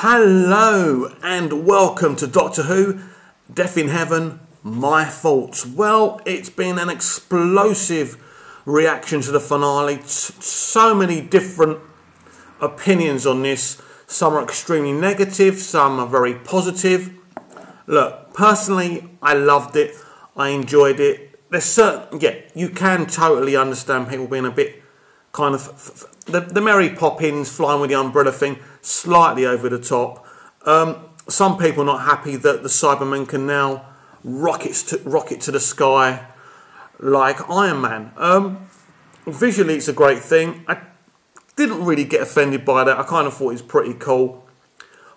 Hello and welcome to Doctor Who, Death in Heaven, My Faults. Well, it's been an explosive reaction to the finale. So many different opinions on this. Some are extremely negative, some are very positive. Look, personally, I loved it. I enjoyed it. There's certain, you can totally understand people being a bit kind of the Mary Poppins flying with the umbrella thing, slightly over the top. Some people not happy that the Cybermen can now rocket to the sky like Iron Man. Visually, it's a great thing. I didn't really get offended by that. I kind of thought it was pretty cool.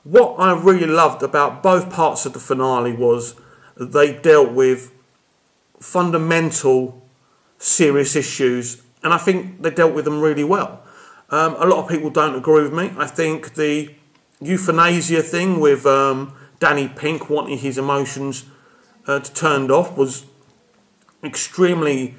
What I really loved about both parts of the finale was they dealt with fundamental, serious issues, and I think they dealt with them really well. A lot of people don't agree with me. I think the euthanasia thing with Danny Pink wanting his emotions turned off was extremely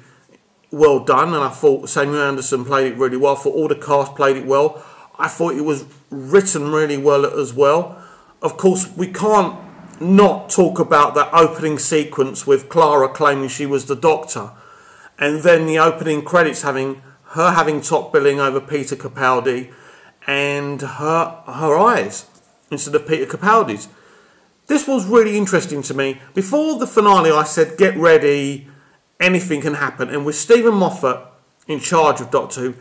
well done, and I thought Samuel Anderson played it really well. I thought all the cast played it well. I thought it was written really well as well. Of course, we can't not talk about that opening sequence with Clara claiming she was the Doctor, and then the opening credits having top billing over Peter Capaldi and her eyes instead of Peter Capaldi's. This was really interesting to me. Before the finale, I said, get ready, anything can happen. And with Steven Moffat in charge of Doctor Who,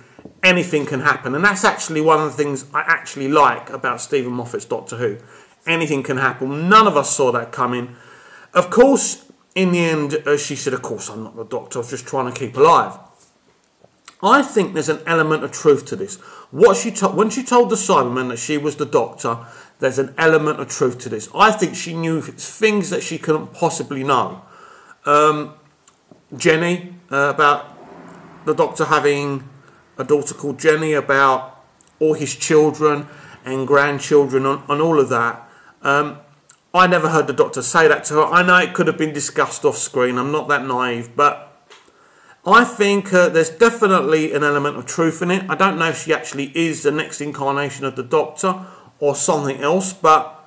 anything can happen. And that's actually one of the things I actually like about Steven Moffat's Doctor Who. Anything can happen. None of us saw that coming. Of course, in the end, she said, of course, I'm not the Doctor. I was just trying to keep alive. I think there's an element of truth to this. When she told the Cybermen that she was the Doctor, there's an element of truth to this. I think she knew things that she couldn't possibly know. Jenny, about the Doctor having a daughter called Jenny, about all his children and grandchildren and all of that. I never heard the Doctor say that to her. I know it could have been discussed off screen. I'm not that naive, but I think there's definitely an element of truth in it. I don't know if she actually is the next incarnation of the Doctor or something else, but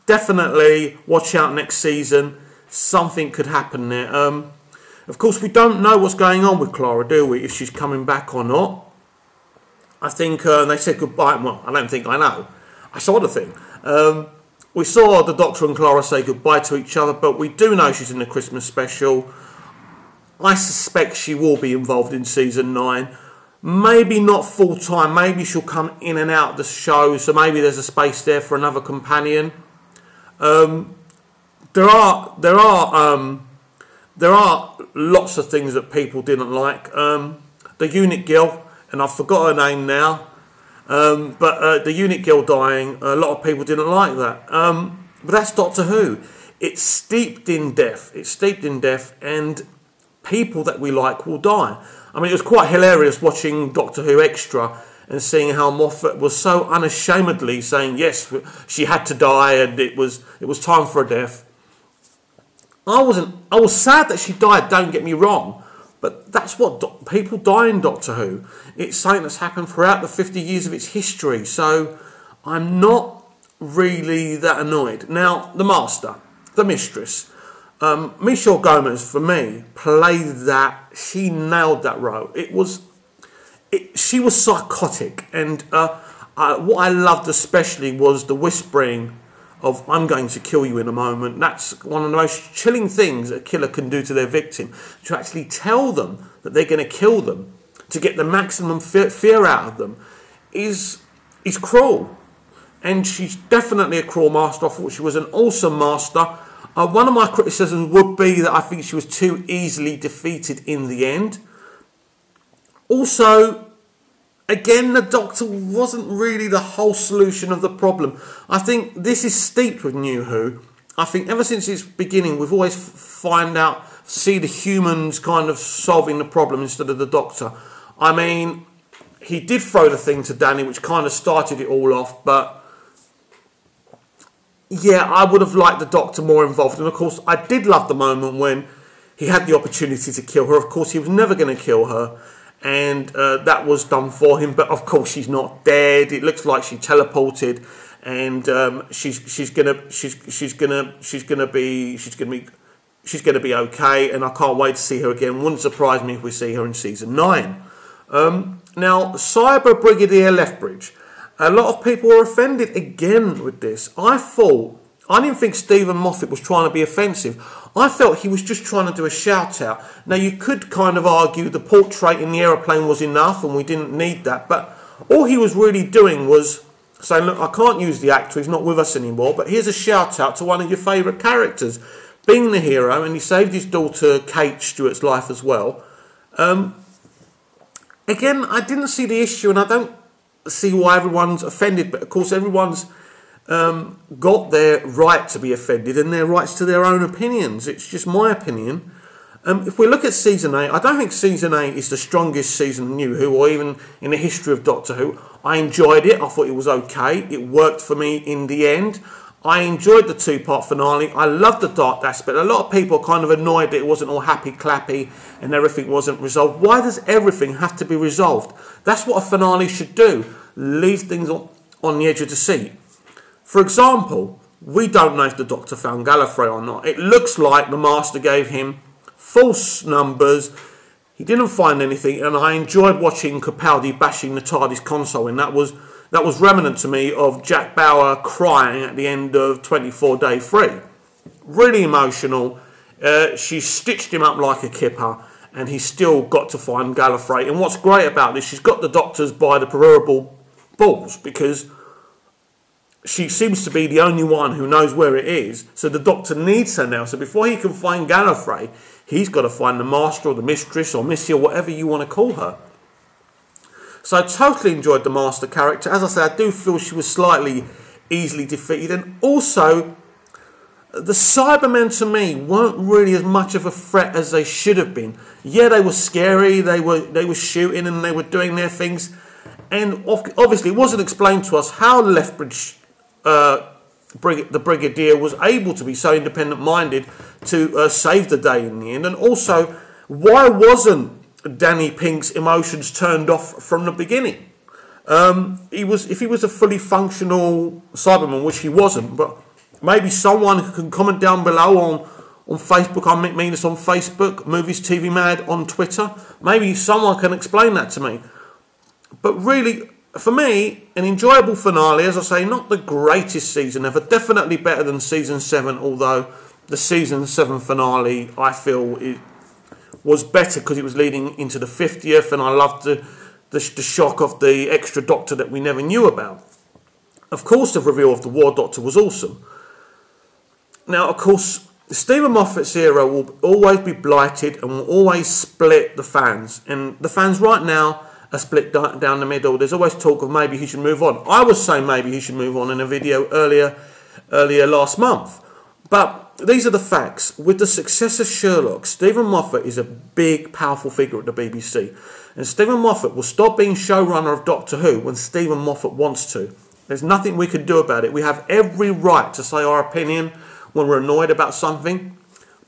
definitely watch out next season. Something could happen there. Of course, we don't know what's going on with Clara, do we? If she's coming back or not. I think they said goodbye. Well, I don't think I know. I saw the thing. We saw the Doctor and Clara say goodbye to each other, but we do know she's in the Christmas special. I suspect she will be involved in season 9. Maybe not full time. Maybe she'll come in and out of the show. So maybe there's a space there for another companion. There are lots of things that people didn't like. The unit girl, and I forgot her name now. But the unit girl dying, a lot of people didn't like that. But that's Doctor Who. It's steeped in death. It's steeped in death, and people that we like will die. I mean, it was quite hilarious watching Doctor Who Extra and seeing how Moffat was so unashamedly saying, yes, she had to die and it was time for a death. I was sad that she died, don't get me wrong, but that's what people die in Doctor Who. It's something that's happened throughout the 50 years of its history, so I'm not really that annoyed. Now, the Master, the Mistress, Michelle Gomez, for me, played that. She nailed that role. She was psychotic, and what I loved especially was the whispering of "I'm going to kill you in a moment." That's one of the most chilling things a killer can do to their victim. To actually tell them that they're going to kill them, to get the maximum fear out of them, is cruel. And she's definitely a cruel master. I thought she was an awesome master. One of my criticisms would be that I think she was too easily defeated in the end. Also, again, the Doctor wasn't really the whole solution of the problem. I think this is steeped with New Who. I think ever since its beginning, we've always see the humans kind of solving the problem instead of the Doctor. I mean, he did throw the thing to Danny, which kind of started it all off, but yeah, I would have liked the Doctor more involved. And of course, I did love the moment when he had the opportunity to kill her. Of course, he was never going to kill her. And that was done for him. But of course, she's not dead. It looks like she teleported. and she's gonna be okay, and I can't wait to see her again. Wouldn't surprise me if we see her in season 9. Now, Cyber Brigadier Lethbridge. A lot of people were offended again with this. I didn't think Stephen Moffat was trying to be offensive. I felt he was just trying to do a shout out. Now, you could kind of argue the portrait in the aeroplane was enough and we didn't need that, but all he was really doing was saying, look, I can't use the actor, he's not with us anymore, but here's a shout out to one of your favourite characters, being the hero, and he saved his daughter Kate Stewart's life as well. Again, I didn't see the issue, and I don't see why everyone's offended, but of course everyone's got their right to be offended and their rights to their own opinions. It's just my opinion. If we look at season 8, I don't think season 8 is the strongest season in New Who, or even in the history of Doctor Who. I enjoyed it. I thought it was okay. It worked for me in the end. I enjoyed the 2-part finale. I loved the dark aspect. A lot of people are kind of annoyed that it wasn't all happy clappy and everything wasn't resolved. Why does everything have to be resolved? That's what a finale should do. Leave things on the edge of the seat. For example, we don't know if the Doctor found Gallifrey or not. It looks like the Master gave him false numbers. He didn't find anything, and I enjoyed watching Capaldi bashing the TARDIS console, and that was remnant to me of Jack Bauer crying at the end of 24 Day 3. Really emotional. She stitched him up like a kipper, and he's still got to find Gallifrey. And what's great about this, she's got the Doctors by the proverbial balls, because she seems to be the only one who knows where it is. So the Doctor needs her now. So before he can find Gallifrey, he's got to find the Master or the Mistress or Missy or whatever you want to call her. So I totally enjoyed the Master character. As I say, I do feel she was slightly easily defeated. And also, the Cybermen to me weren't really as much of a threat as they should have been. Yeah, they were scary. They were shooting and they were doing their things. And obviously, it wasn't explained to us how Lethbridge, the Brigadier, was able to be so independent-minded to save the day in the end. And also, why wasn't Danny Pink's emotions turned off from the beginning? If he was a fully functional Cyberman, which he wasn't, but maybe someone who can comment down below on Facebook. I mean this on Facebook, Movies TV Mad on Twitter. Maybe someone can explain that to me. But really, for me, an enjoyable finale. As I say, not the greatest season ever. Definitely better than season 7, although the season 7 finale, I feel, was better because it was leading into the 50th, and I loved the shock of the extra Doctor that we never knew about. Of course, the reveal of the War Doctor was awesome. Now, of course, Stephen Moffat's era will always be blighted and will always split the fans. And the fans right now are split down the middle. There's always talk of maybe he should move on. I was saying maybe he should move on in a video earlier last month. But these are the facts. With the success of Sherlock, Stephen Moffat is a big, powerful figure at the BBC. And Stephen Moffat will stop being showrunner of Doctor Who when Stephen Moffat wants to. There's nothing we can do about it. We have every right to say our opinion when we're annoyed about something.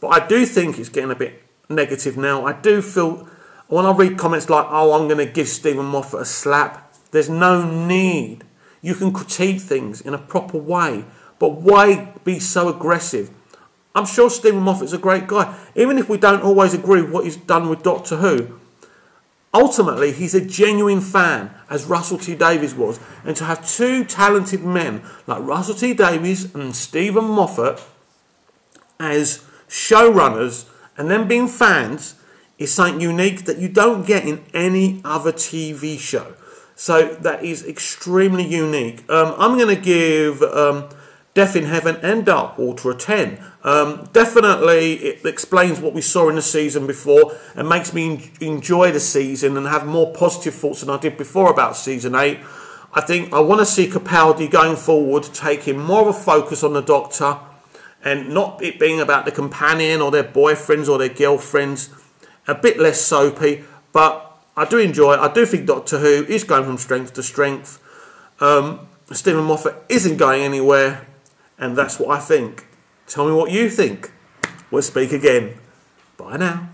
But I do think it's getting a bit negative now. I do feel, when I read comments like, oh, I'm going to give Stephen Moffat a slap, there's no need. You can critique things in a proper way. But why be so aggressive? I'm sure Stephen Moffat's a great guy. Even if we don't always agree with what he's done with Doctor Who, ultimately, he's a genuine fan, as Russell T Davies was. And to have two talented men like Russell T Davies and Stephen Moffat as showrunners and then being fans is something unique that you don't get in any other TV show. So that is extremely unique. I'm going to give Death in Heaven and Dark Water a 10. Definitely it explains what we saw in the season before and makes me enjoy the season and have more positive thoughts than I did before about season 8. I think I want to see Capaldi going forward taking more of a focus on the Doctor and not it being about the companion or their boyfriends or their girlfriends. A bit less soapy, but I do enjoy it. I do think Doctor Who is going from strength to strength. Stephen Moffat isn't going anywhere, and that's what I think. Tell me what you think. We'll speak again. Bye now.